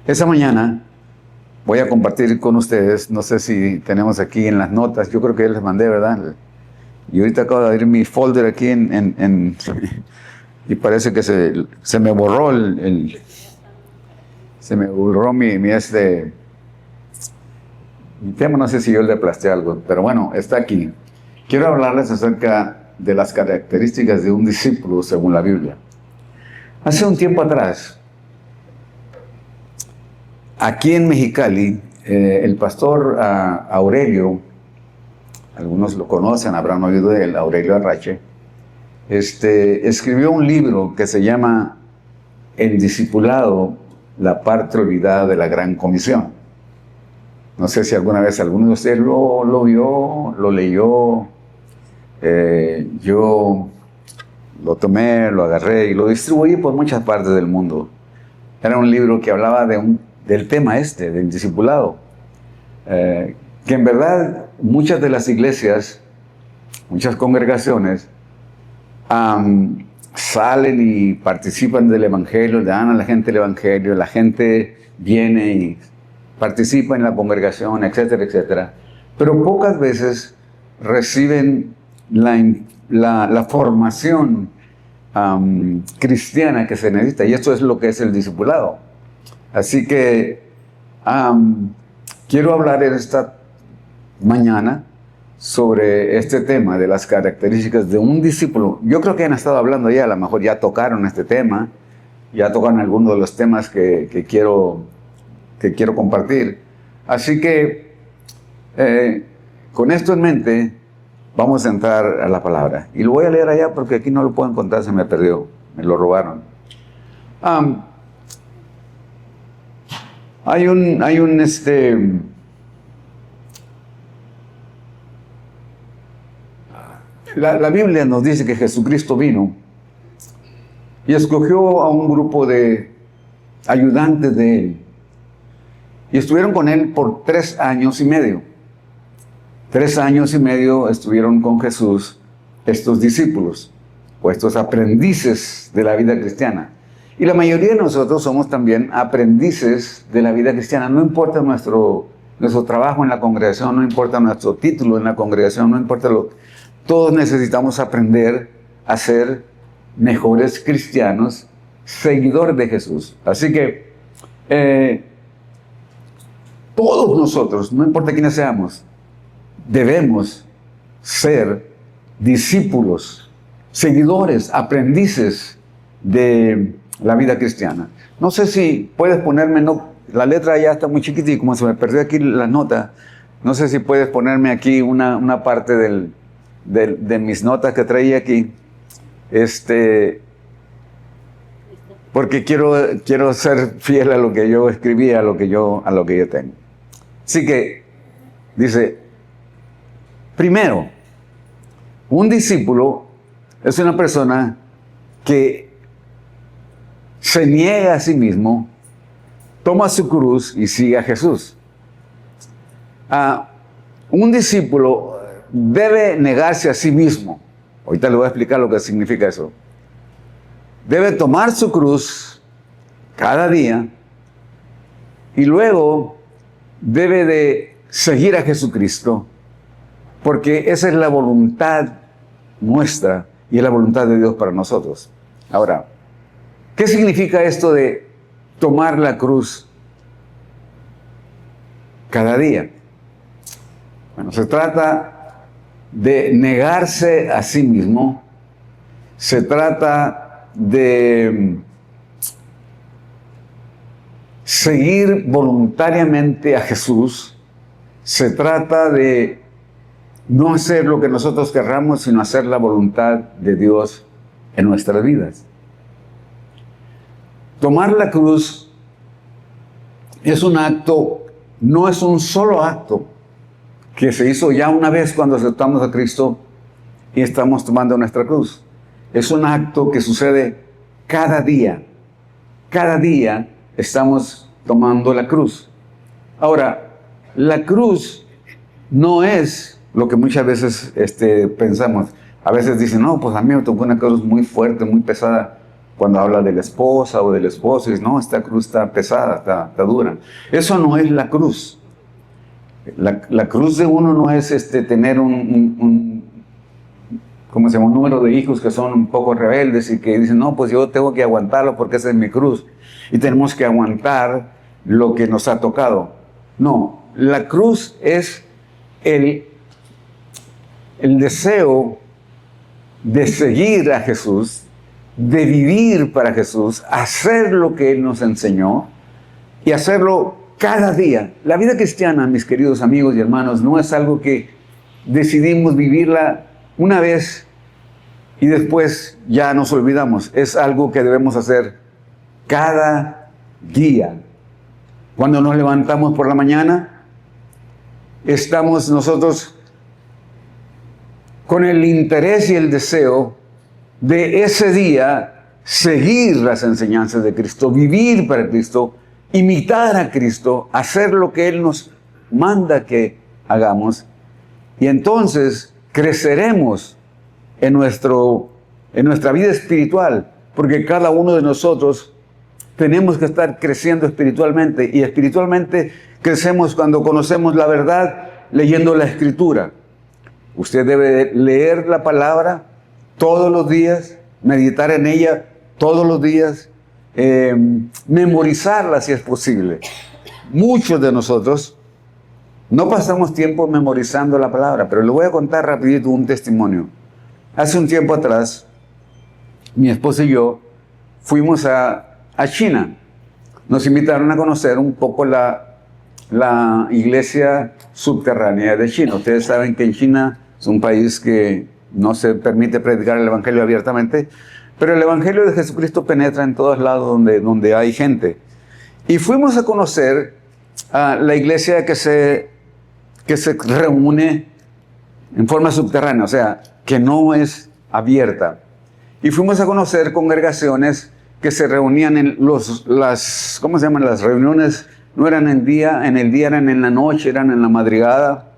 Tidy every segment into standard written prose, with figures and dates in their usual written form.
Esa mañana voy a compartir con ustedes, no sé si tenemos aquí en las notas, yo creo que les mandé, ¿verdad? Y ahorita acabo de abrir mi folder aquí y parece que se me borró se me borró mi tema, no sé si yo le aplasté algo, pero bueno, está aquí. Quiero hablarles acerca de las características de un discípulo según la Biblia. Hace un tiempo atrás, aquí en Mexicali, el pastor Aurelio, algunos lo conocen, habrán oído de él, Aurelio Arrache, escribió un libro que se llama El discipulado, la parte olvidada de la gran comisión. No sé si alguna vez alguno de ustedes lo vio, lo leyó. Yo lo tomé, lo agarré y lo distribuí por muchas partes del mundo. Era un libro que hablaba del tema del discipulado. Que en verdad muchas de las iglesias, muchas congregaciones, salen y participan del evangelio, le dan a la gente el evangelio, la gente viene y participa en la congregación, etcétera, etcétera. Pero pocas veces reciben la formación cristiana que se necesita, y esto es lo que es el discipulado. Así que quiero hablar en esta mañana sobre este tema de las características de un discípulo. Yo creo que han estado hablando ya, a lo mejor ya tocaron este tema, ya tocaron algunos de los temas que quiero compartir. Así que con esto en mente vamos a entrar a la palabra. Y lo voy a leer allá porque aquí no lo puedo encontrar, se me perdió, me lo robaron. La Biblia nos dice que Jesucristo vino y escogió a un grupo de ayudantes de Él. Y estuvieron con Él por 3 años y medio. 3 años y medio estuvieron con Jesús estos discípulos, o estos aprendices de la vida cristiana. Y la mayoría de nosotros somos también aprendices de la vida cristiana. No importa nuestro trabajo en la congregación, no importa nuestro título en la congregación, no importa todos necesitamos aprender a ser mejores cristianos, seguidores de Jesús. Así que todos nosotros, no importa quiénes seamos, debemos ser discípulos, seguidores, aprendices de la vida cristiana. No sé si puedes ponerme, la letra ya está muy chiquita y como se me perdió aquí la nota, no sé si puedes ponerme aquí una parte de mis notas que traía aquí, porque quiero ser fiel a lo que yo escribí, a lo que yo tengo. Así que dice, primero, un discípulo es una persona que se niega a sí mismo, toma su cruz y sigue a Jesús. Un discípulo debe negarse a sí mismo. Ahorita le voy a explicar lo que significa eso. Debe tomar su cruz cada día y luego debe de seguir a Jesucristo, porque esa es la voluntad nuestra y es la voluntad de Dios para nosotros. Ahora, ¿qué significa esto de tomar la cruz cada día? Bueno, se trata de negarse a sí mismo, se trata de seguir voluntariamente a Jesús, se trata de no hacer lo que nosotros querramos, sino hacer la voluntad de Dios en nuestras vidas. Tomar la cruz es un acto, no es un solo acto que se hizo ya una vez cuando aceptamos a Cristo y estamos tomando nuestra cruz. Es un acto que sucede cada día. Cada día estamos tomando la cruz. Ahora, la cruz no es lo que muchas veces pensamos. A veces dicen, no, pues a mí me tocó una cruz muy fuerte, muy pesada. cuando habla de la esposa o del esposo, dice, no, esta cruz está pesada, está dura. Eso no es la cruz. La cruz de uno no es tener ¿cómo se llama? Un número de hijos que son un poco rebeldes y que dicen, no, pues yo tengo que aguantarlo porque esa es mi cruz. Y tenemos que aguantar lo que nos ha tocado. No, la cruz es el deseo de seguir a Jesús, de vivir para Jesús, hacer lo que Él nos enseñó y hacerlo cada día. La vida cristiana, mis queridos amigos y hermanos, no es algo que decidimos vivirla una vez y después ya nos olvidamos. Es algo que debemos hacer cada día. Cuando nos levantamos por la mañana, estamos nosotros con el interés y el deseo de ese día seguir las enseñanzas de Cristo, vivir para Cristo, imitar a Cristo, hacer lo que Él nos manda que hagamos. Y entonces creceremos en nuestra vida espiritual, porque cada uno de nosotros tenemos que estar creciendo espiritualmente, y espiritualmente crecemos cuando conocemos la verdad leyendo la Escritura. Usted debe leer la palabra todos los días, meditar en ella todos los días, memorizarla si es posible. Muchos de nosotros no pasamos tiempo memorizando la palabra, pero le voy a contar rapidito un testimonio. Hace un tiempo atrás, mi esposa y yo fuimos a China. Nos invitaron a conocer un poco la iglesia subterránea de China. Ustedes saben que en China es un país que no se permite predicar el evangelio abiertamente, pero el evangelio de Jesucristo penetra en todos lados donde hay gente. Y fuimos a conocer a la iglesia que se reúne en forma subterránea, o sea, que no es abierta. Y fuimos a conocer congregaciones que se reunían en ¿cómo se llaman? Las reuniones no eran en el día, eran en la noche, eran en la madrugada.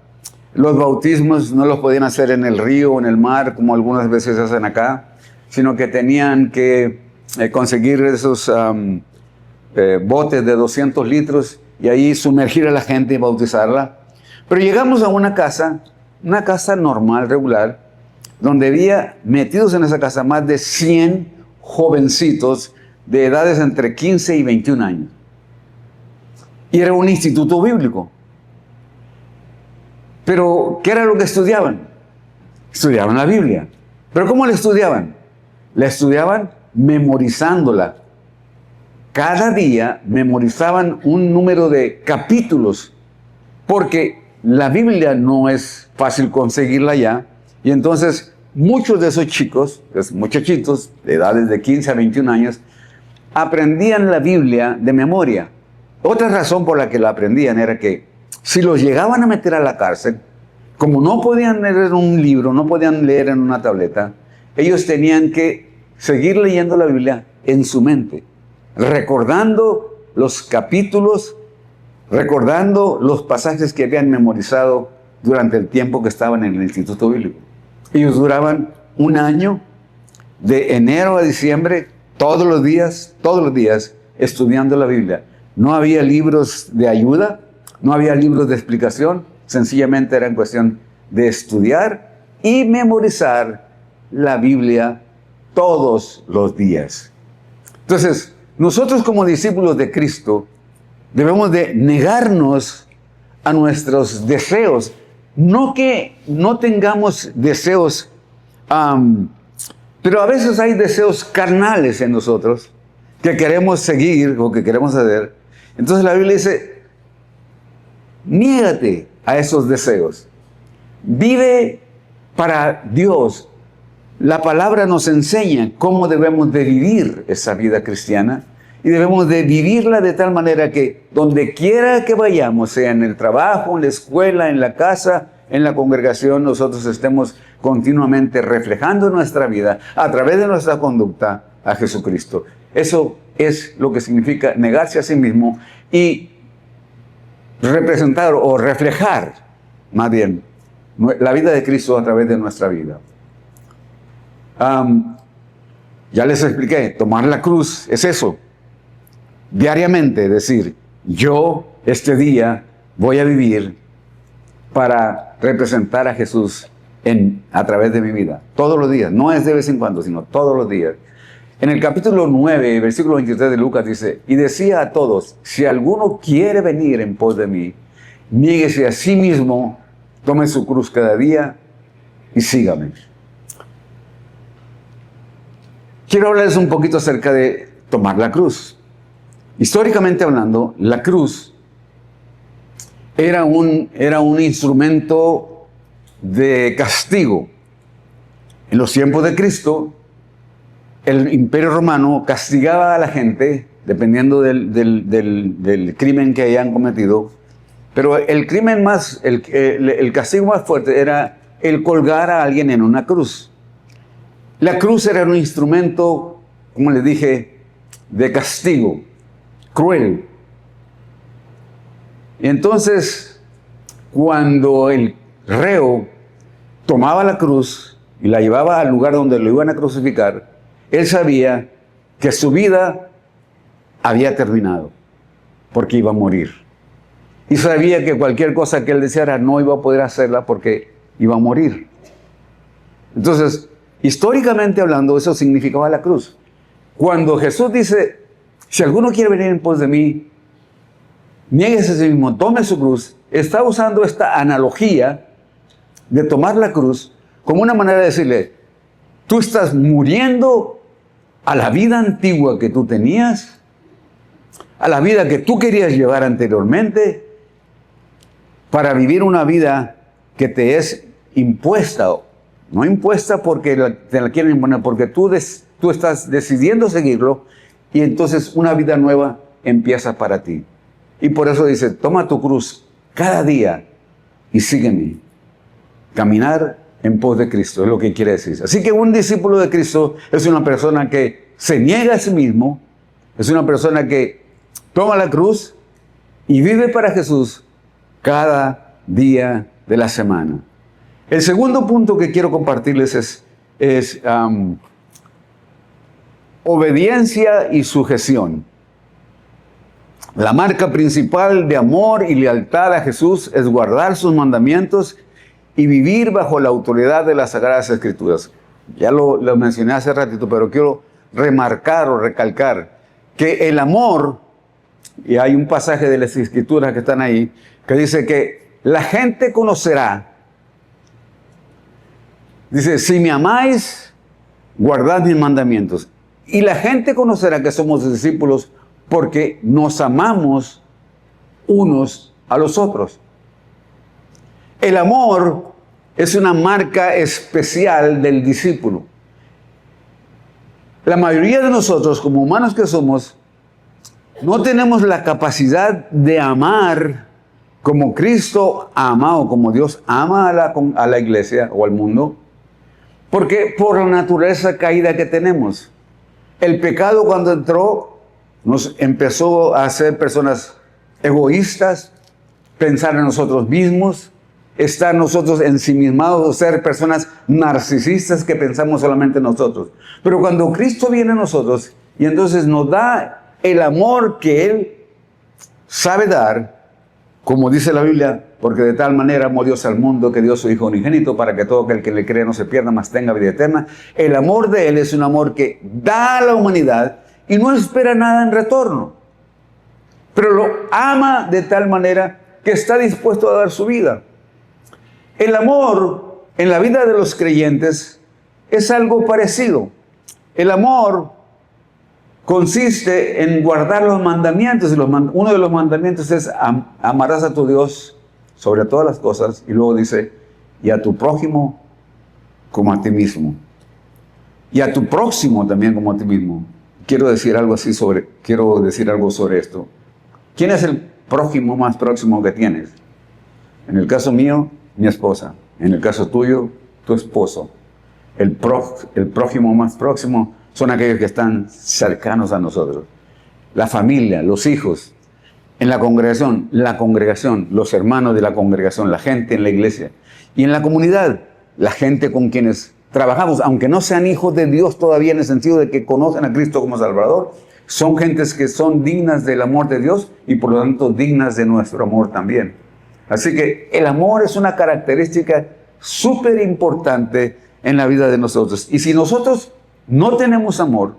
Los bautismos no los podían hacer en el río o en el mar, como algunas veces hacen acá, sino que tenían que conseguir esos botes de 200 litros y ahí sumergir a la gente y bautizarla. Pero llegamos a una casa normal, regular, donde había metidos en esa casa más de 100 jovencitos de edades entre 15 y 21 años. Y era un instituto bíblico. Pero, ¿qué era lo que estudiaban? Estudiaban la Biblia. ¿Pero cómo la estudiaban? La estudiaban memorizándola. Cada día memorizaban un número de capítulos, porque la Biblia no es fácil conseguirla ya. Y entonces, muchos de esos chicos, esos muchachitos de edades de 15 a 21 años, aprendían la Biblia de memoria. Otra razón por la que la aprendían era que si los llegaban a meter a la cárcel, como no podían leer en un libro, no podían leer en una tableta, ellos tenían que seguir leyendo la Biblia en su mente, recordando los capítulos, recordando los pasajes que habían memorizado durante el tiempo que estaban en el Instituto Bíblico. Ellos duraban un año, de enero a diciembre, todos los días, estudiando la Biblia. No había libros de ayuda, no había libros de explicación, sencillamente era en cuestión de estudiar y memorizar la Biblia todos los días. Entonces, nosotros como discípulos de Cristo debemos de negarnos a nuestros deseos. No que no tengamos deseos, pero a veces hay deseos carnales en nosotros que queremos seguir o que queremos hacer. Entonces la Biblia dice, niégate a esos deseos. Vive para Dios. La palabra nos enseña cómo debemos de vivir esa vida cristiana y debemos de vivirla de tal manera que donde quiera que vayamos, sea en el trabajo, en la escuela, en la casa, en la congregación, nosotros estemos continuamente reflejando en nuestra vida, a través de nuestra conducta, a Jesucristo. Eso es lo que significa negarse a sí mismo y representar o reflejar, más bien, la vida de Cristo a través de nuestra vida. Ya les expliqué, tomar la cruz es eso. Diariamente decir, yo este día voy a vivir para representar a Jesús a través de mi vida. Todos los días, no es de vez en cuando, sino todos los días. En el capítulo 9, versículo 23 de Lucas dice, y decía a todos, si alguno quiere venir en pos de mí, niéguese a sí mismo, tome su cruz cada día y sígame. Quiero hablarles un poquito acerca de tomar la cruz. Históricamente hablando, la cruz era un instrumento de castigo. En los tiempos de Cristo, el Imperio Romano castigaba a la gente dependiendo del crimen que hayan cometido, pero el castigo más fuerte era el colgar a alguien en una cruz. La cruz era un instrumento, como les dije, de castigo, cruel. Y entonces, cuando el reo tomaba la cruz y la llevaba al lugar donde lo iban a crucificar, él sabía que su vida había terminado, porque iba a morir. Y sabía que cualquier cosa que él deseara no iba a poder hacerla porque iba a morir. Entonces, históricamente hablando, eso significaba la cruz. Cuando Jesús dice, si alguno quiere venir en pos de mí, niéguese a sí mismo, tome su cruz, está usando esta analogía de tomar la cruz como una manera de decirle, tú estás muriendo a la vida antigua que tú tenías, a la vida que tú querías llevar anteriormente, para vivir una vida que te es impuesta, no impuesta porque te la quieren imponer, porque tú estás decidiendo seguirlo y entonces una vida nueva empieza para ti. Y por eso dice, toma tu cruz cada día y sígueme. Caminar en pos de Cristo es lo que quiere decir. Así que un discípulo de Cristo es una persona que se niega a sí mismo, es una persona que toma la cruz y vive para Jesús cada día de la semana. El segundo punto que quiero compartirles es obediencia y sujeción. La marca principal de amor y lealtad a Jesús es guardar sus mandamientos y vivir bajo la autoridad de las Sagradas Escrituras. Ya lo mencioné hace ratito, pero quiero remarcar o recalcar que el amor, y hay un pasaje de las Escrituras que están ahí, que dice que la gente conocerá, dice, si me amáis, guardad mis mandamientos. Y la gente conocerá que somos discípulos porque nos amamos unos a los otros. El amor es una marca especial del discípulo. La mayoría de nosotros, como humanos que somos, no tenemos la capacidad de amar como Cristo ama o como Dios ama a la iglesia o al mundo, porque por la naturaleza caída que tenemos. El pecado cuando entró nos empezó a hacer personas egoístas, pensar en nosotros mismos, estar nosotros ensimismados, ser personas narcisistas que pensamos solamente en nosotros. Pero cuando Cristo viene a nosotros y entonces nos da el amor que Él sabe dar, como dice la Biblia, porque de tal manera amó Dios al mundo que dio su Hijo unigénito para que todo aquel que le cree no se pierda, mas tenga vida eterna. El amor de Él es un amor que da a la humanidad y no espera nada en retorno. Pero lo ama de tal manera que está dispuesto a dar su vida. El amor en la vida de los creyentes es algo parecido. El amor consiste en guardar los mandamientos. Y uno de los mandamientos es amarás a tu Dios sobre todas las cosas. Y luego dice, y a tu prójimo como a ti mismo. Y a tu próximo también como a ti mismo. Quiero decir algo sobre esto. ¿Quién es el prójimo más próximo que tienes? En el caso mío, mi esposa. En el caso tuyo, tu esposo. El prójimo más próximo son aquellos que están cercanos a nosotros. La familia, los hijos. En la congregación, los hermanos de la congregación, la gente en la iglesia. Y en la comunidad, la gente con quienes trabajamos, aunque no sean hijos de Dios todavía en el sentido de que conocen a Cristo como Salvador, son gentes que son dignas del amor de Dios y por lo tanto dignas de nuestro amor también. Así que el amor es una característica súper importante en la vida de nosotros. Y si nosotros no tenemos amor,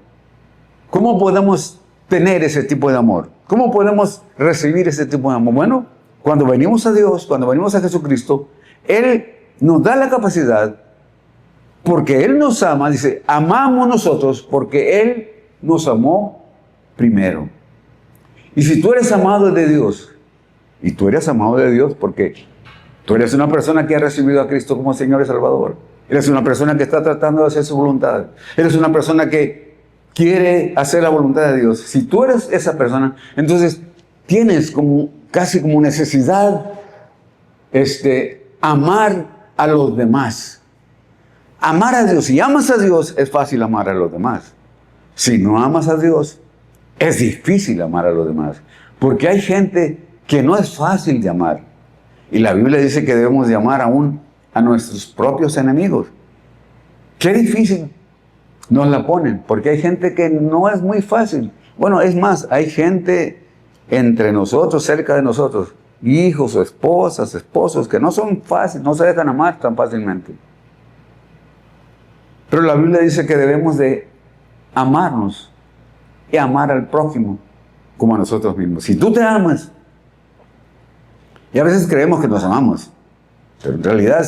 ¿cómo podemos tener ese tipo de amor? ¿Cómo podemos recibir ese tipo de amor? Bueno, cuando venimos a Dios, cuando venimos a Jesucristo, Él nos da la capacidad, porque Él nos ama, dice, amamos nosotros porque Él nos amó primero. Y si tú eres amado de Dios, y tú eres amado de Dios porque tú eres una persona que ha recibido a Cristo como Señor y Salvador, eres una persona que está tratando de hacer su voluntad, eres una persona que quiere hacer la voluntad de Dios. Si tú eres esa persona, entonces tienes casi como necesidad amar a los demás. Amar a Dios. Si amas a Dios, es fácil amar a los demás. Si no amas a Dios, es difícil amar a los demás. Porque hay gente que no es fácil de amar. Y la Biblia dice que debemos de amar aún a nuestros propios enemigos. Qué difícil nos la ponen, porque hay gente que no es muy fácil. Bueno, es más, hay gente entre nosotros, cerca de nosotros, hijos o esposas, esposos, que no son fáciles, no se dejan amar tan fácilmente. Pero la Biblia dice que debemos de amarnos y amar al prójimo como a nosotros mismos. Si tú te amas, y a veces creemos que nos amamos, pero en realidad,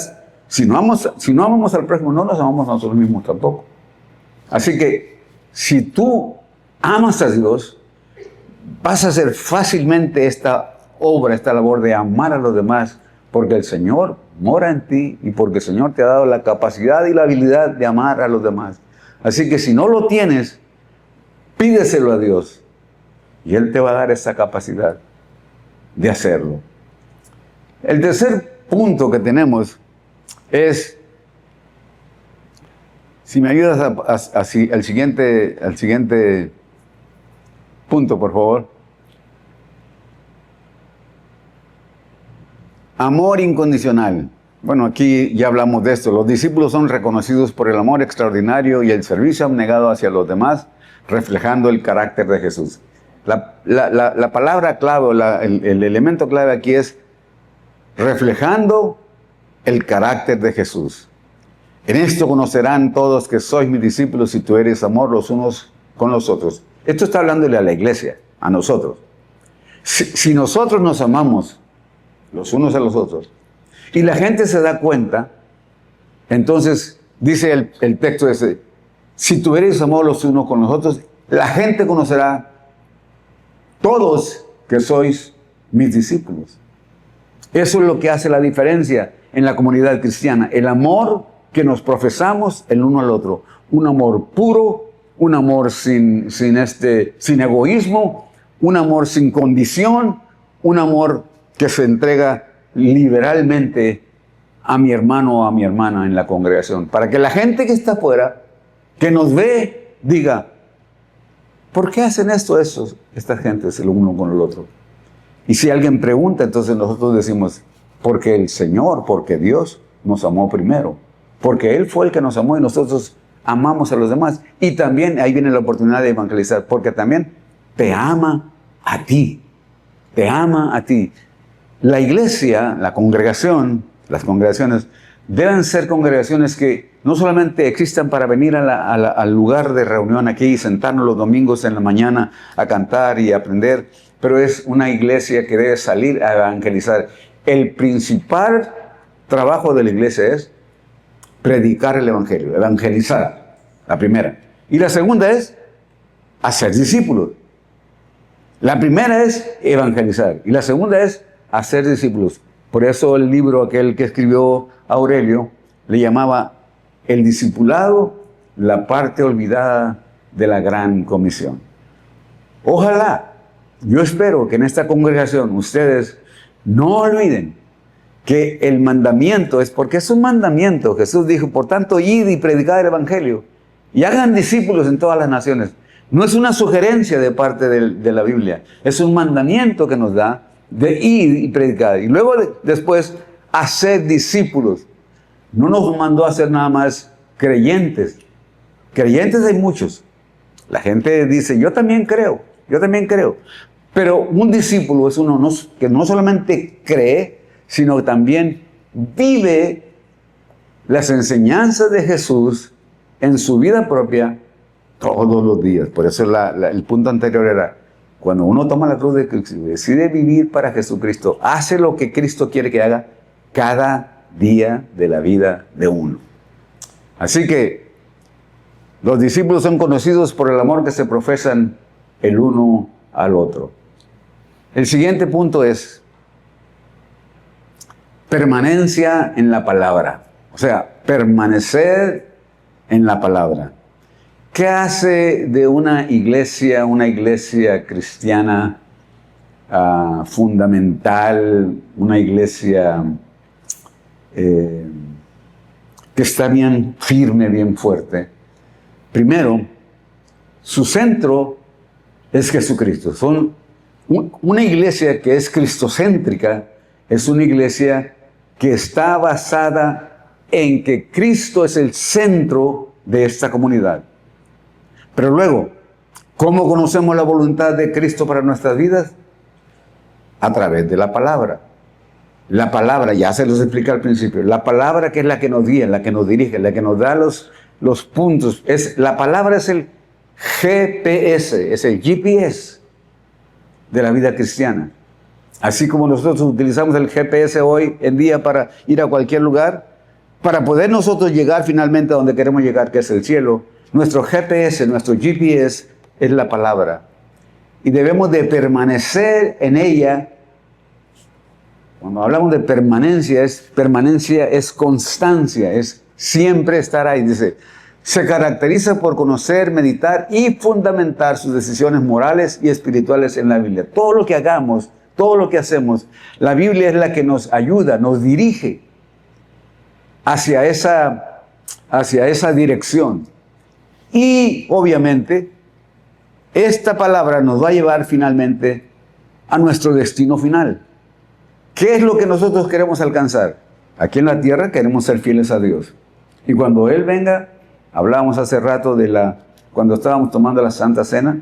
si no amamos al prójimo, no nos amamos a nosotros mismos tampoco. Así que, si tú amas a Dios, vas a hacer fácilmente esta obra, esta labor de amar a los demás, porque el Señor mora en ti y porque el Señor te ha dado la capacidad y la habilidad de amar a los demás. Así que si no lo tienes, pídeselo a Dios y Él te va a dar esa capacidad de hacerlo. El tercer punto que tenemos es, si me ayudas al siguiente punto, por favor. Amor incondicional. Bueno, aquí ya hablamos de esto. Los discípulos son reconocidos por el amor extraordinario y el servicio abnegado hacia los demás, reflejando el carácter de Jesús. La palabra clave, el elemento clave aquí es reflejando el carácter de Jesús. En esto conocerán todos que sois mis discípulos si tú eres amor los unos con los otros. Esto está hablándole a la iglesia, a nosotros. Si nosotros nos amamos los unos a los otros, y la gente se da cuenta, entonces dice el texto ese, si tú eres amor los unos con los otros, la gente conocerá todos que sois mis discípulos. Eso es lo que hace la diferencia en la comunidad cristiana, el amor que nos profesamos el uno al otro, un amor puro, un amor sin egoísmo, un amor sin condición, un amor que se entrega liberalmente a mi hermano o a mi hermana en la congregación, para que la gente que está afuera, que nos ve, diga, ¿por qué hacen esto estas gentes el uno con el otro? Y si alguien pregunta, entonces nosotros decimos, porque el Señor, porque Dios nos amó primero, porque Él fue el que nos amó y nosotros amamos a los demás. Y también ahí viene la oportunidad de evangelizar, porque también te ama a ti, te ama a ti. La iglesia, la congregación, las congregaciones deben ser congregaciones que no solamente existan para venir al lugar de reunión aquí y sentarnos los domingos en la mañana a cantar y aprender, pero es una iglesia que debe salir a evangelizar. El principal trabajo de la iglesia es predicar el evangelio, evangelizar, la primera. Y la segunda es hacer discípulos. La primera es evangelizar y la segunda es hacer discípulos. Por eso el libro aquel que escribió Aurelio le llamaba El discipulado, la parte olvidada de la gran comisión. Ojalá, yo espero que en esta congregación ustedes no olviden que el mandamiento es, porque es un mandamiento. Jesús dijo, por tanto, id y predicad el evangelio y hagan discípulos en todas las naciones. No es una sugerencia de parte de la Biblia, es un mandamiento que nos da de ir y predicar. Y luego después, hacer discípulos. No nos mandó a hacer nada más creyentes. Creyentes hay muchos. La gente dice, yo también creo. Pero un discípulo es uno que no solamente cree, sino que también vive las enseñanzas de Jesús en su vida propia todos los días. Por eso el punto anterior era, cuando uno toma la cruz de Cristo y decide vivir para Jesucristo, hace lo que Cristo quiere que haga cada día de la vida de uno. Así que los discípulos son conocidos por el amor que se profesan el uno al otro. El siguiente punto es permanencia en la palabra. O sea, permanecer en la palabra. ¿Qué hace de una iglesia cristiana fundamental, una iglesia que está bien firme, bien fuerte? Primero, su centro es Jesucristo. Una iglesia que es cristocéntrica es una iglesia que está basada en que Cristo es el centro de esta comunidad. Pero luego, ¿cómo conocemos la voluntad de Cristo para nuestras vidas? A través de la palabra. La palabra, ya se los expliqué al principio, la palabra que es la que nos guía, la que nos dirige, la que nos da los puntos. La palabra es el GPS, es el GPS de la vida cristiana. Así como nosotros utilizamos el GPS hoy en día para ir a cualquier lugar, para poder nosotros llegar finalmente a donde queremos llegar, que es el cielo, nuestro GPS, nuestro GPS es la palabra. Y debemos de permanecer en ella. Cuando hablamos de permanencia es constancia, es siempre estar ahí. Dice, se caracteriza por conocer, meditar y fundamentar sus decisiones morales y espirituales en la Biblia. Todo lo que hagamos, todo lo que hacemos, la Biblia es la que nos ayuda, nos dirige hacia esa dirección. Y obviamente, esta palabra nos va a llevar finalmente a nuestro destino final. ¿Qué es lo que nosotros queremos alcanzar? Aquí en la tierra queremos ser fieles a Dios. Y cuando Él venga, hablábamos hace rato cuando estábamos tomando la Santa Cena.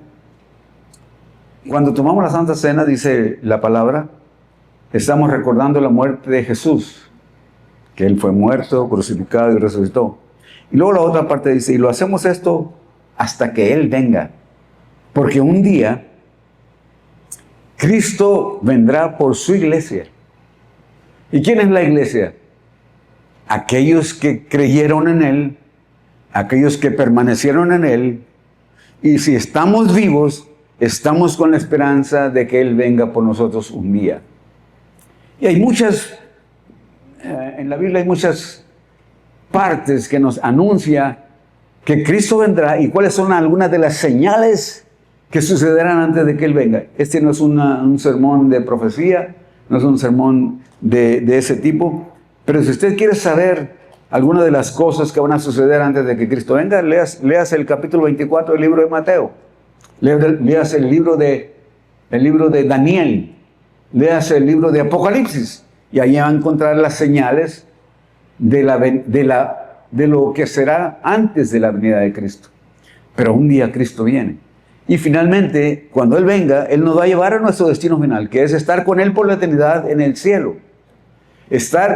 Cuando tomamos la Santa Cena, dice la palabra, estamos recordando la muerte de Jesús, que Él fue muerto, crucificado y resucitó. Y luego la otra parte dice, y lo hacemos esto hasta que Él venga. Porque un día Cristo vendrá por su iglesia. ¿Y quién es la iglesia? Aquellos que creyeron en Él, aquellos que permanecieron en Él. Y si estamos vivos, estamos con la esperanza de que Él venga por nosotros un día. Y hay en la Biblia hay muchas partes que nos anuncia que Cristo vendrá y cuáles son algunas de las señales que sucederán antes de que Él venga. Este no es un sermón de profecía, no es un sermón de ese tipo, pero si usted quiere saber algunas de las cosas que van a suceder antes de que Cristo venga, leas el capítulo 24 del libro de Mateo, leas el libro de Daniel, leas el libro de Apocalipsis, y ahí va a encontrar las señales de lo que será antes de la venida de Cristo. Pero un día Cristo viene. Y finalmente, cuando Él venga, Él nos va a llevar a nuestro destino final, que es estar con Él por la eternidad en el cielo.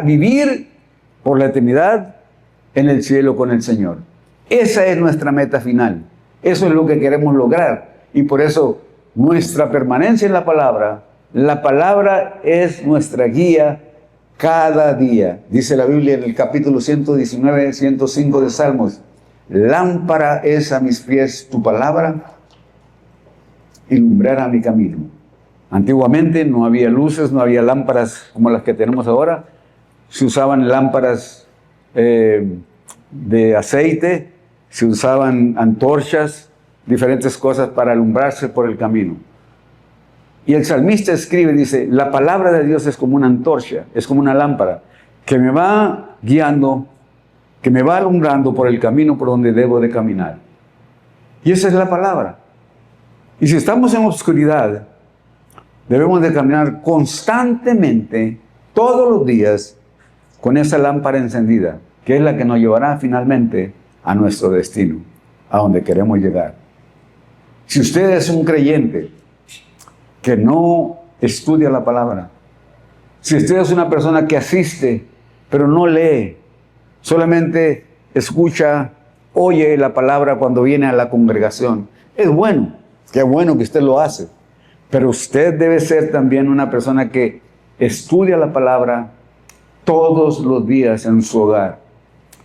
Vivir por la eternidad en el cielo con el Señor. Esa es nuestra meta final. Eso es lo que queremos lograr. Y por eso, nuestra permanencia en la palabra es nuestra guía cada día. Dice la Biblia en el capítulo 119, 105 de Salmos, lámpara es a mis pies tu palabra y lumbrera mi camino. Antiguamente no había luces, no había lámparas como las que tenemos ahora. Se usaban lámparas de aceite, se usaban antorchas, diferentes cosas para alumbrarse por el camino. Y el salmista escribe, dice, la palabra de Dios es como una antorcha, es como una lámpara, que me va guiando, que me va alumbrando por el camino por donde debo de caminar. Y esa es la palabra. Y si estamos en oscuridad, debemos de caminar constantemente, todos los días, con esa lámpara encendida, que es la que nos llevará finalmente a nuestro destino, a donde queremos llegar. Si usted es un creyente que no estudia la palabra, si usted es una persona que asiste, pero no lee, solamente escucha, oye la palabra cuando viene a la congregación, es bueno, qué bueno que usted lo hace, pero usted debe ser también una persona que estudia la palabra todos los días en su hogar.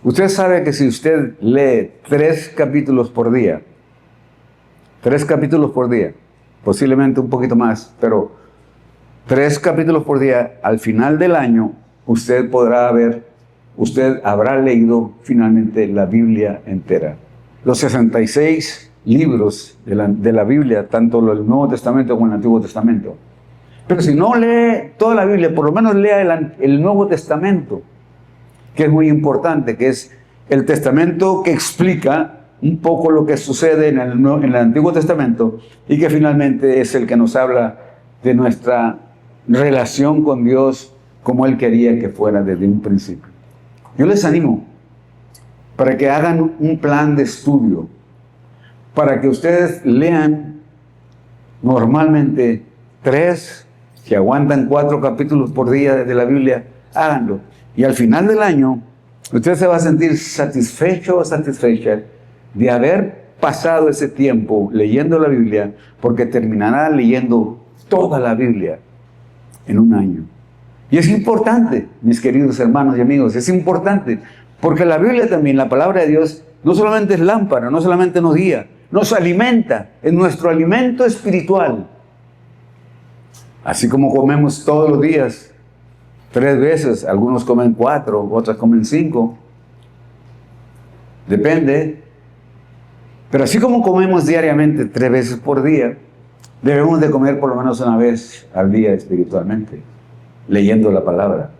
Usted sabe que si usted lee 3 capítulos por día, 3 capítulos por día, posiblemente un poquito más, pero 3 capítulos por día, al final del año, usted habrá leído finalmente la Biblia entera. Los 66 libros de la Biblia, tanto el Nuevo Testamento como el Antiguo Testamento. Pero si no lee toda la Biblia, por lo menos lea el Nuevo Testamento, que es muy importante, que es el testamento que explica un poco lo que sucede en el Antiguo Testamento y que finalmente es el que nos habla de nuestra relación con Dios como Él quería que fuera desde un principio. Yo les animo para que hagan un plan de estudio, para que ustedes lean normalmente 3, si aguantan 4 capítulos por día de la Biblia, háganlo. Y al final del año, usted se va a sentir satisfecho o satisfecha de haber pasado ese tiempo leyendo la Biblia, porque terminará leyendo toda la Biblia en un año. Y es importante, mis queridos hermanos y amigos, es importante, porque la Biblia también, la palabra de Dios, no solamente es lámpara, no solamente nos guía, nos alimenta, es nuestro alimento espiritual. Así como comemos todos los días, 3 veces, algunos comen 4, otras comen 5, depende. Pero así como comemos diariamente 3 veces por día, debemos de comer por lo menos una vez al día espiritualmente, leyendo la palabra.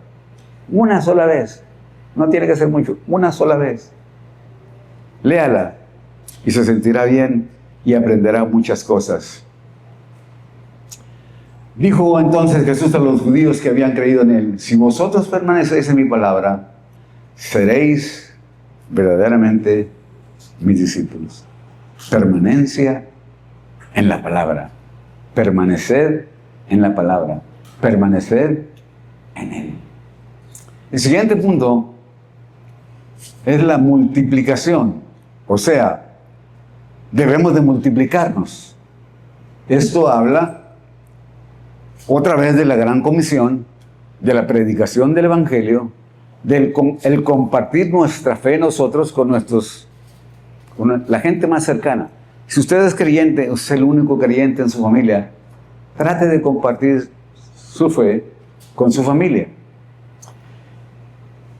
Una sola vez, no tiene que ser mucho, una sola vez. Léala y se sentirá bien y aprenderá muchas cosas. Dijo entonces Jesús a los judíos que habían creído en Él: si vosotros permanecéis en mi palabra, seréis verdaderamente mis discípulos. Permanencia en la palabra. Permanecer en la palabra. Permanecer en Él. El siguiente punto es la multiplicación. O sea, debemos de multiplicarnos. Esto habla otra vez de la gran comisión, de la predicación del Evangelio, el compartir nuestra fe nosotros con la gente más cercana. Si usted es creyente, es el único creyente en su familia, trate de compartir su fe con su familia.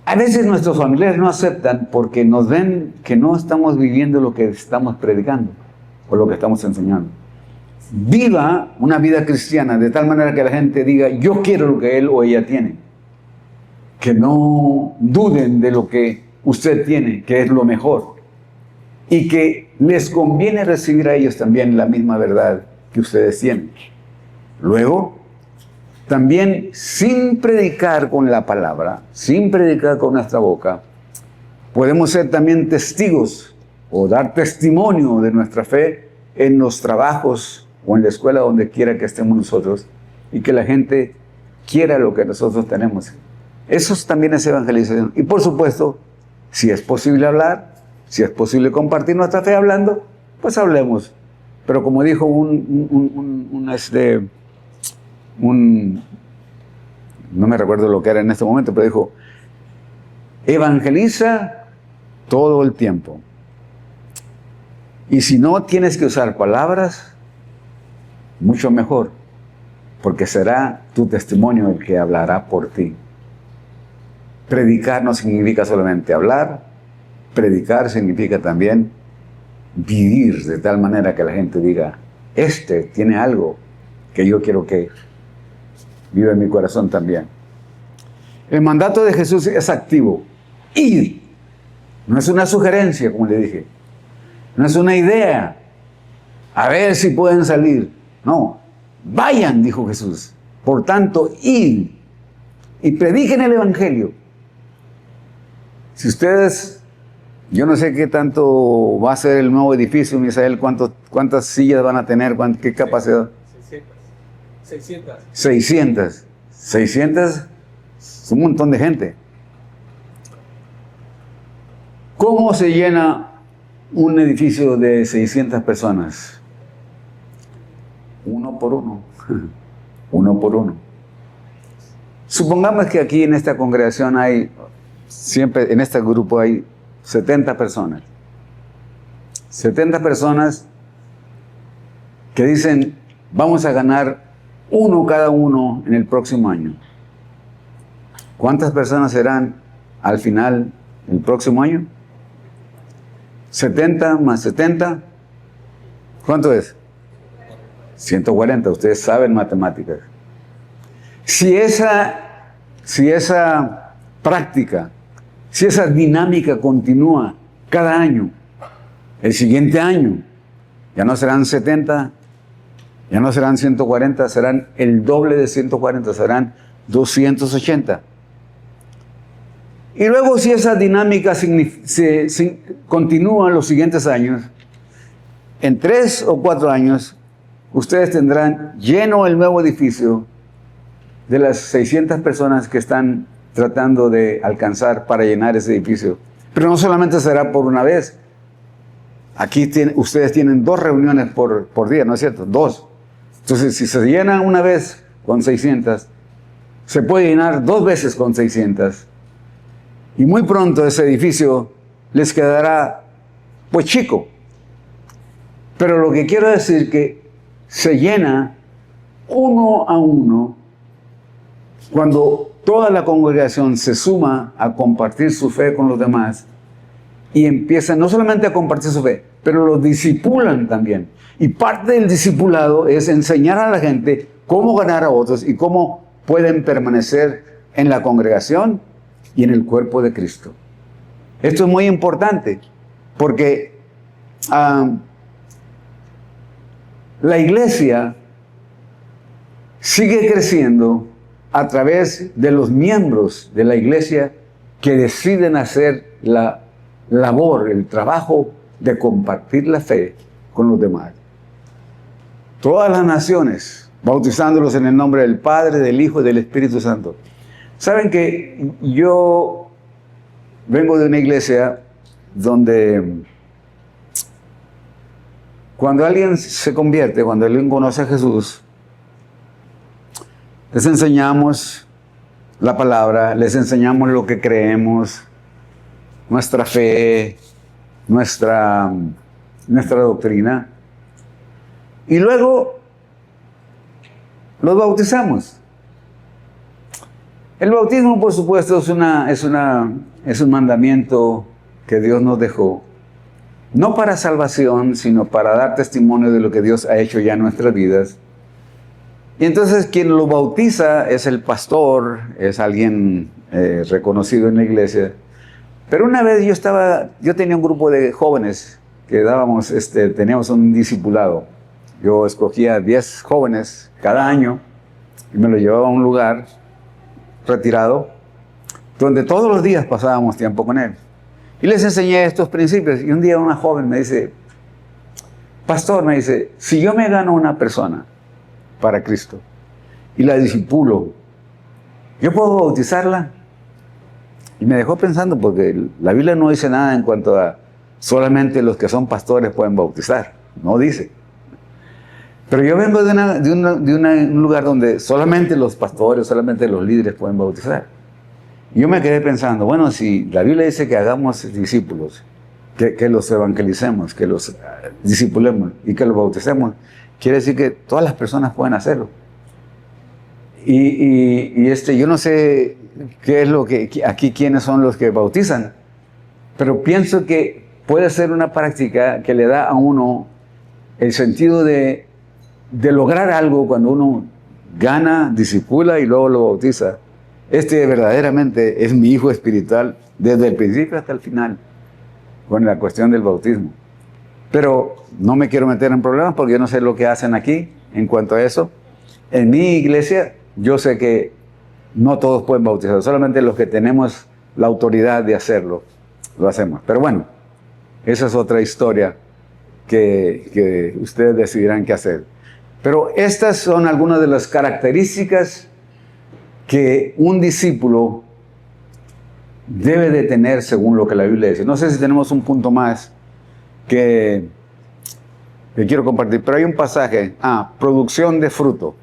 A veces nuestros familiares no aceptan porque nos ven que no estamos viviendo lo que estamos predicando o lo que estamos enseñando. Viva una vida cristiana de tal manera que la gente diga: yo quiero lo que él o ella tiene. Que no duden de lo que usted tiene, que es lo mejor. Y que les conviene recibir a ellos también la misma verdad que ustedes tienen. Luego, también sin predicar con la palabra, sin predicar con nuestra boca, podemos ser también testigos o dar testimonio de nuestra fe en los trabajos o en la escuela, donde quiera que estemos nosotros, y que la gente quiera lo que nosotros tenemos. Eso también es evangelización. Y por supuesto, si es posible hablar, si es posible compartir nuestra fe hablando, pues hablemos. Pero como dijo no me recuerdo lo que era en este momento, pero dijo: evangeliza todo el tiempo. Y si no tienes que usar palabras, mucho mejor, porque será tu testimonio el que hablará por ti. Predicar no significa solamente hablar, predicar significa también vivir de tal manera que la gente diga: este tiene algo que yo quiero que viva en mi corazón también. El mandato de Jesús es activo. Ir. No es una sugerencia, como le dije. No es una idea. A ver si pueden salir. No, vayan, dijo Jesús. Por tanto, id y prediquen el Evangelio. Si ustedes Yo no sé qué tanto va a ser el nuevo edificio, Misael, cuántas sillas van a tener, qué capacidad. 600. 600 es un montón de gente. ¿Cómo se llena un edificio de 600 personas? Uno por uno. Uno por uno. Supongamos que aquí en esta congregación hay, siempre en este grupo hay 70 personas. 70 personas que dicen, vamos a ganar uno cada uno en el próximo año. ¿Cuántas personas serán al final del próximo año? 70 más 70. ¿Cuánto es? 140. Ustedes saben matemáticas. Si esa práctica, si esa dinámica continúa cada año, el siguiente año, ya no serán 70, ya no serán 140, serán el doble de 140, serán 280. Y luego si esa dinámica continúa en los siguientes años, en 3 o 4 años, ustedes tendrán lleno el nuevo edificio de las 600 personas que están tratando de alcanzar para llenar ese edificio. Pero no solamente será por una vez. Aquí ustedes tienen 2 reuniones por día, ¿no es cierto? 2. Entonces, si se llena una vez con 600, se puede llenar 2 veces con 600. Y muy pronto ese edificio les quedará, pues, chico. Pero lo que quiero decir que se llena uno a uno cuando toda la congregación se suma a compartir su fe con los demás y empiezan no solamente a compartir su fe, pero los discipulan también. Y parte del discipulado es enseñar a la gente cómo ganar a otros y cómo pueden permanecer en la congregación y en el cuerpo de Cristo. Esto es muy importante porque la iglesia sigue creciendo a través de los miembros de la iglesia que deciden hacer la labor, el trabajo de compartir la fe con los demás. Todas las naciones, bautizándolos en el nombre del Padre, del Hijo y del Espíritu Santo. Saben que yo vengo de una iglesia donde cuando alguien se convierte, cuando alguien conoce a Jesús, les enseñamos la palabra, les enseñamos lo que creemos, nuestra fe, nuestra doctrina. Y luego los bautizamos. El bautismo, por supuesto, es un mandamiento que Dios nos dejó. No para salvación, sino para dar testimonio de lo que Dios ha hecho ya en nuestras vidas. Y entonces quien lo bautiza es el pastor, es alguien reconocido en la iglesia. Pero una vez yo tenía un grupo de jóvenes que teníamos un discipulado. Yo escogía 10 jóvenes cada año y me los llevaba a un lugar retirado donde todos los días pasábamos tiempo con él. Y les enseñé estos principios. Y un día una joven me dice, pastor, me dice, si yo me gano una persona para Cristo y la discipulo, ¿yo puedo bautizarla? Y me dejó pensando porque la Biblia no dice nada en cuanto a solamente los que son pastores pueden bautizar, no dice. Pero yo vengo de un lugar donde solamente los pastores, solamente los líderes pueden bautizar. Y yo me quedé pensando, bueno, si la Biblia dice que hagamos discípulos, que los evangelicemos, que los discipulemos y que los bauticemos, quiere decir que todas las personas pueden hacerlo. Yo no sé qué es lo que aquí quiénes son los que bautizan, pero pienso que puede ser una práctica que le da a uno el sentido de lograr algo cuando uno gana, discipula y luego lo bautiza. Verdaderamente es mi hijo espiritual desde el principio hasta el final con la cuestión del bautismo. Pero no me quiero meter en problemas porque yo no sé lo que hacen aquí en cuanto a eso. En mi iglesia yo sé que no todos pueden bautizar, solamente los que tenemos la autoridad de hacerlo, lo hacemos. Pero bueno, esa es otra historia que ustedes decidirán qué hacer. Pero estas son algunas de las características que un discípulo debe de tener según lo que la Biblia dice. No sé si tenemos un punto más que quiero compartir, pero hay un pasaje, producción de fruto.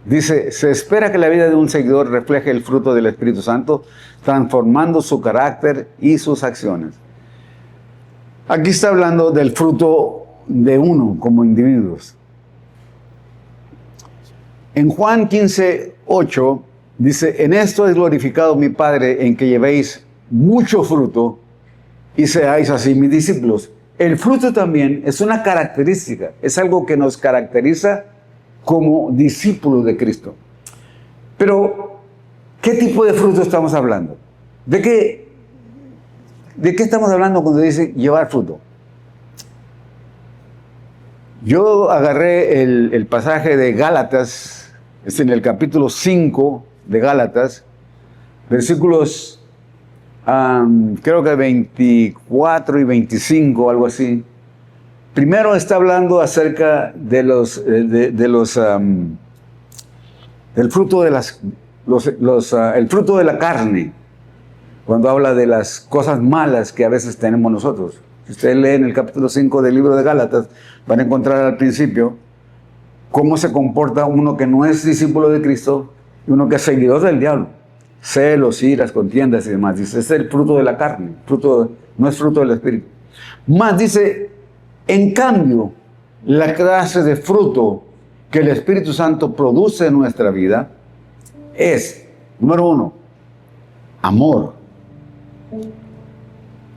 Dice, se espera que la vida de un seguidor refleje el fruto del Espíritu Santo, transformando su carácter y sus acciones. Aquí está hablando del fruto de uno como individuos. En Juan 15:8 dice, en esto es glorificado mi Padre, en que llevéis mucho fruto y seáis así mis discípulos. El fruto también es una característica, es algo que nos caracteriza como discípulos de Cristo. Pero, ¿qué tipo de fruto estamos hablando? ¿De qué estamos hablando cuando dice llevar fruto? Yo agarré el pasaje de Gálatas, es en el capítulo 5 de Gálatas, versículos creo que 24 y 25, algo así. Primero está hablando acerca del fruto de el fruto de la carne, cuando habla de las cosas malas que a veces tenemos nosotros. Si ustedes leen el capítulo 5 del libro de Gálatas, van a encontrar al principio cómo se comporta uno que no es discípulo de Cristo y uno que es seguidor del diablo. Celos, iras, contiendas y demás. Dice, es el fruto de la carne, no es fruto del Espíritu. Más dice, en cambio, la clase de fruto que el Espíritu Santo produce en nuestra vida es, número 1, amor,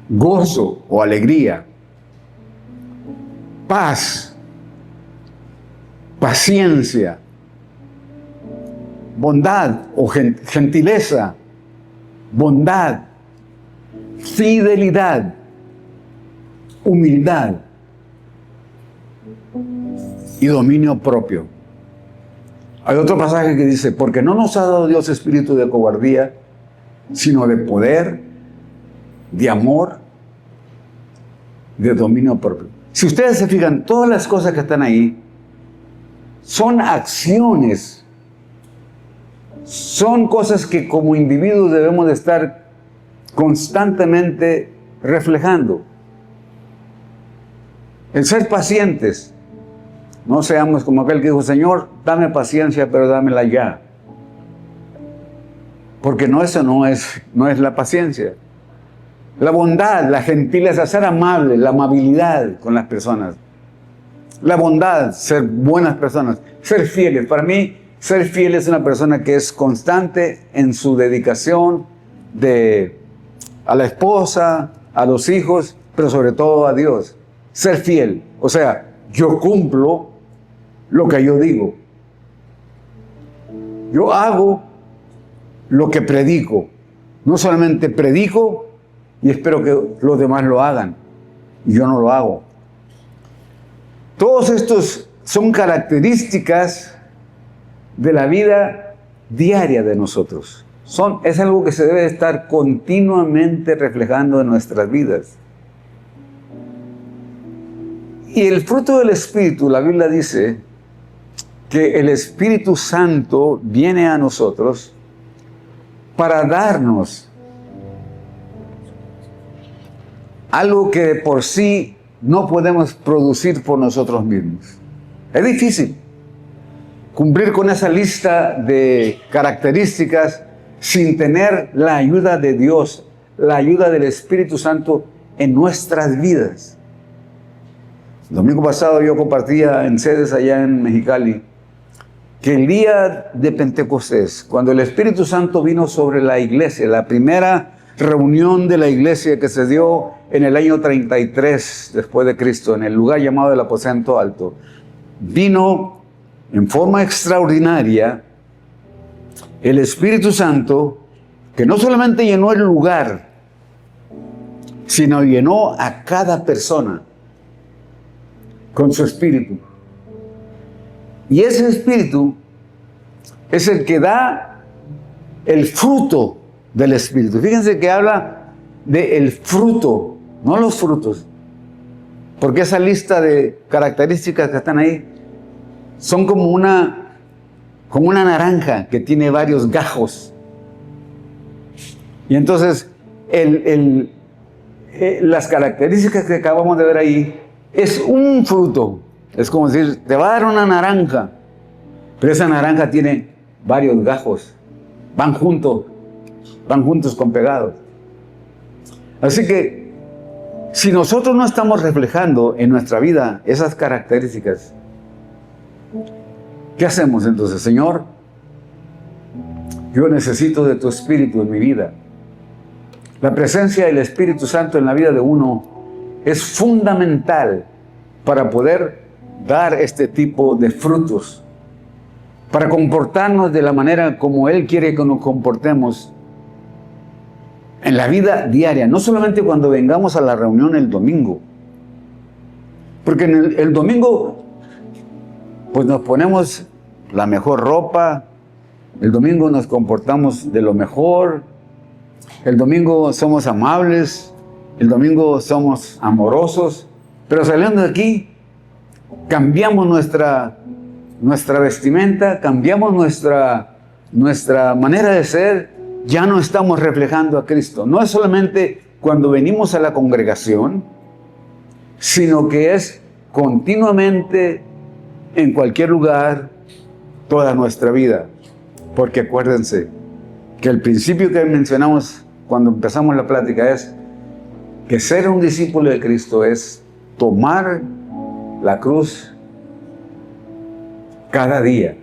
gozo o alegría, paz, paciencia, bondad o gentileza, bondad, fidelidad, humildad y dominio propio. Hay otro pasaje que dice, porque no nos ha dado Dios espíritu de cobardía, sino de poder, de amor, de dominio propio. Si ustedes se fijan, todas las cosas que están ahí son acciones, son cosas que como individuos debemos de estar constantemente reflejando. El ser pacientes. No seamos como aquel que dijo, Señor, dame paciencia, pero dámela ya. Porque eso no es la paciencia. La bondad, la gentileza, ser amable, la amabilidad con las personas. La bondad, ser buenas personas, ser fieles. Para mí, ser fiel es una persona que es constante en su dedicación a la esposa, a los hijos, pero sobre todo a Dios. Ser fiel. O sea, yo cumplo lo que yo digo. Yo hago lo que predico. No solamente predico y espero que los demás lo hagan. Y yo no lo hago. Todos estos son características de la vida diaria de nosotros. Es algo que se debe estar continuamente reflejando en nuestras vidas. Y el fruto del Espíritu, la Biblia dice que el Espíritu Santo viene a nosotros para darnos algo que por sí no podemos producir por nosotros mismos. Es difícil cumplir con esa lista de características sin tener la ayuda de Dios, la ayuda del Espíritu Santo en nuestras vidas. El domingo pasado yo compartía en sedes allá en Mexicali que el día de Pentecostés, cuando el Espíritu Santo vino sobre la iglesia, la primera reunión de la iglesia que se dio en el año 33 después de Cristo, en el lugar llamado el Aposento Alto, vino en forma extraordinaria el Espíritu Santo, que no solamente llenó el lugar, sino llenó a cada persona con su espíritu. Y ese espíritu es el que da el fruto del Espíritu. Fíjense que habla del fruto no los frutos. Porque esa lista de características que están ahí son como una naranja que tiene varios gajos. Y entonces las características que acabamos de ver ahí es un fruto. Es como decir, te va a dar una naranja, pero esa naranja tiene varios gajos. Van juntos con pegados. Así que si nosotros no estamos reflejando en nuestra vida esas características, ¿qué hacemos entonces? Señor, yo necesito de tu Espíritu en mi vida. La presencia del Espíritu Santo en la vida de uno es fundamental para poder dar este tipo de frutos, para comportarnos de la manera como Él quiere que nos comportemos en la vida diaria, no solamente cuando vengamos a la reunión el domingo, porque en el domingo pues nos ponemos la mejor ropa, el domingo nos comportamos de lo mejor, el domingo somos amables, el domingo somos amorosos, pero saliendo de aquí cambiamos nuestra vestimenta, cambiamos nuestra manera de ser. Ya no estamos reflejando a Cristo. No es solamente cuando venimos a la congregación, sino que es continuamente, en cualquier lugar, toda nuestra vida. Porque acuérdense que el principio que mencionamos cuando empezamos la plática es que ser un discípulo de Cristo es tomar la cruz cada día.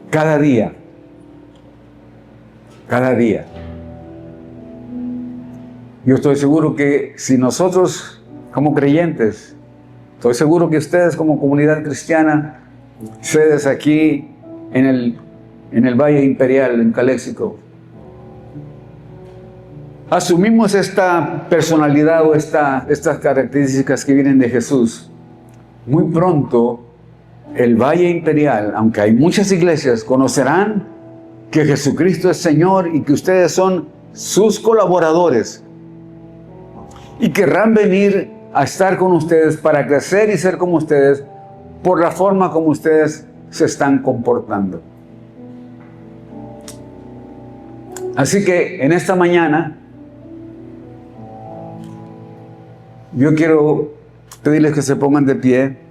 Cada día. Cada día. Yo estoy seguro que si nosotros como creyentes, estoy seguro que ustedes como comunidad cristiana, ustedes aquí en el Valle Imperial, en Calexico, asumimos esta personalidad o estas características que vienen de Jesús, muy pronto el Valle Imperial, aunque hay muchas iglesias, conocerán que Jesucristo es Señor y que ustedes son sus colaboradores y querrán venir a estar con ustedes para crecer y ser como ustedes por la forma como ustedes se están comportando. Así que en esta mañana yo quiero pedirles que se pongan de pie.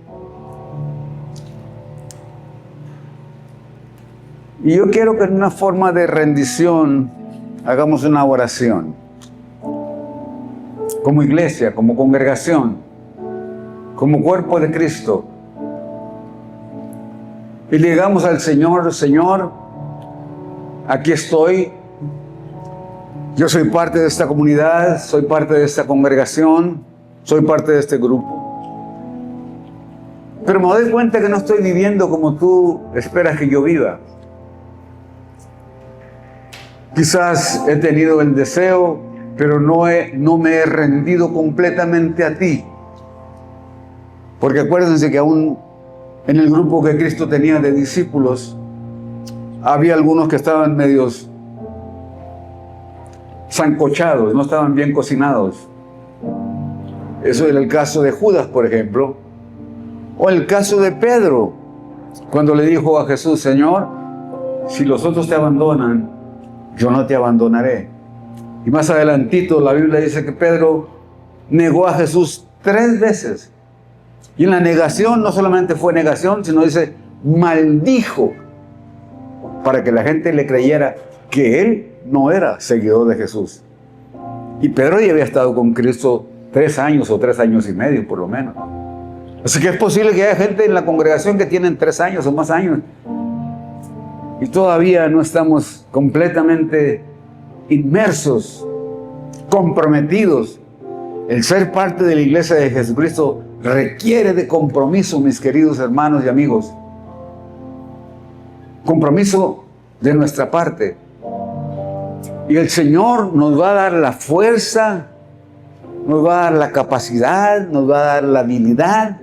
Y yo quiero que en una forma de rendición hagamos una oración. Como iglesia, como congregación, como cuerpo de Cristo. Y le digamos al Señor, Señor, aquí estoy. Yo soy parte de esta comunidad, soy parte de esta congregación, soy parte de este grupo. Pero me doy cuenta que no estoy viviendo como tú esperas que yo viva. Quizás he tenido el deseo, pero no me he rendido completamente a ti. Porque acuérdense que aún en el grupo que Cristo tenía de discípulos, había algunos que estaban medios sancochados, no estaban bien cocinados. Eso era el caso de Judas, por ejemplo. O el caso de Pedro, cuando le dijo a Jesús, Señor, si los otros te abandonan, yo no te abandonaré. Y más adelantito la Biblia dice que Pedro negó a Jesús 3 veces. Y en la negación no solamente fue negación, sino dice, maldijo, para que la gente le creyera que él no era seguidor de Jesús. Y Pedro ya había estado con Cristo 3 años o 3 años y medio por lo menos. Así que es posible que haya gente en la congregación que tienen 3 años o más años y todavía no estamos completamente inmersos, comprometidos. El ser parte de la iglesia de Jesucristo requiere de compromiso, mis queridos hermanos y amigos. Compromiso de nuestra parte. Y el Señor nos va a dar la fuerza, nos va a dar la capacidad, nos va a dar la habilidad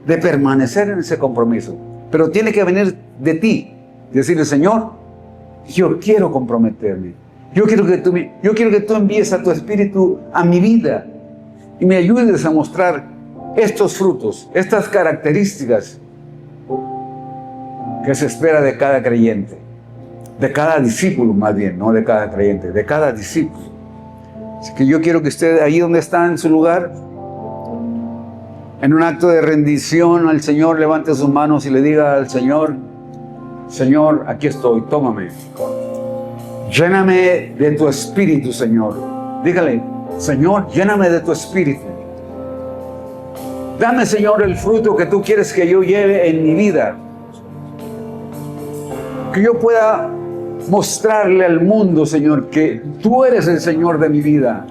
de permanecer en ese compromiso. Pero tiene que venir de ti. Decirle, Señor, yo quiero comprometerme. Yo quiero que tú envíes a tu Espíritu a mi vida y me ayudes a mostrar estos frutos, estas características que se espera de cada creyente, de cada discípulo más bien, no de cada creyente, de cada discípulo. Así que yo quiero que usted ahí donde está en su lugar, en un acto de rendición al Señor, levante sus manos y le diga al Señor: Señor, aquí estoy, tómame. Lléname de tu Espíritu, Señor. Dígale: Señor, lléname de tu Espíritu. Dame, Señor, el fruto que tú quieres que yo lleve en mi vida. Que yo pueda mostrarle al mundo, Señor, que tú eres el Señor de mi vida.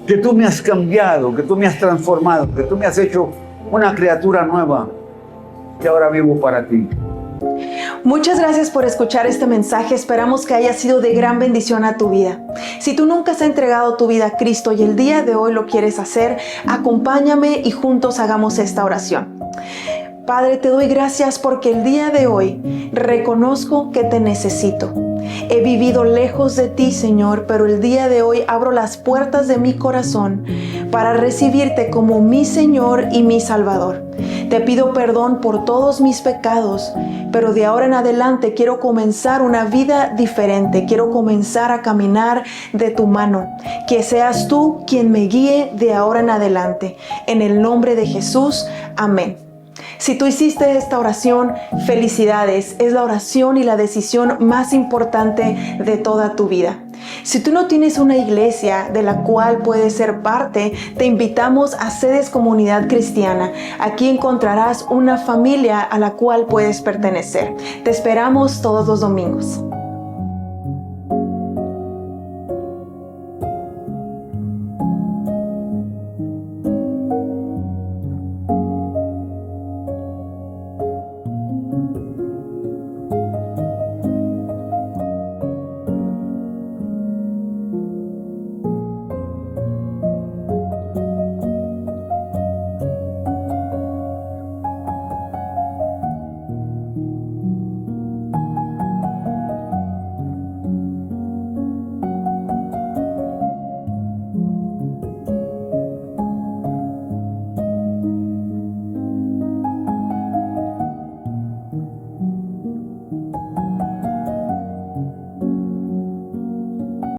Que tú me has cambiado, que tú me has transformado, que tú me has hecho una criatura nueva. Y ahora vivo para ti. Muchas gracias por escuchar este mensaje. Esperamos que haya sido de gran bendición a tu vida. Si tú nunca has entregado tu vida a Cristo y el día de hoy lo quieres hacer, acompáñame y juntos hagamos esta oración. Padre, te doy gracias porque el día de hoy reconozco que te necesito. He vivido lejos de ti, Señor, pero el día de hoy abro las puertas de mi corazón para recibirte como mi Señor y mi Salvador. Te pido perdón por todos mis pecados, pero de ahora en adelante quiero comenzar una vida diferente. Quiero comenzar a caminar de tu mano. Que seas tú quien me guíe de ahora en adelante. En el nombre de Jesús, amén. Si tú hiciste esta oración, felicidades. Es la oración y la decisión más importante de toda tu vida. Si tú no tienes una iglesia de la cual puedes ser parte, te invitamos a Sedes Comunidad Cristiana. Aquí encontrarás una familia a la cual puedes pertenecer. Te esperamos todos los domingos.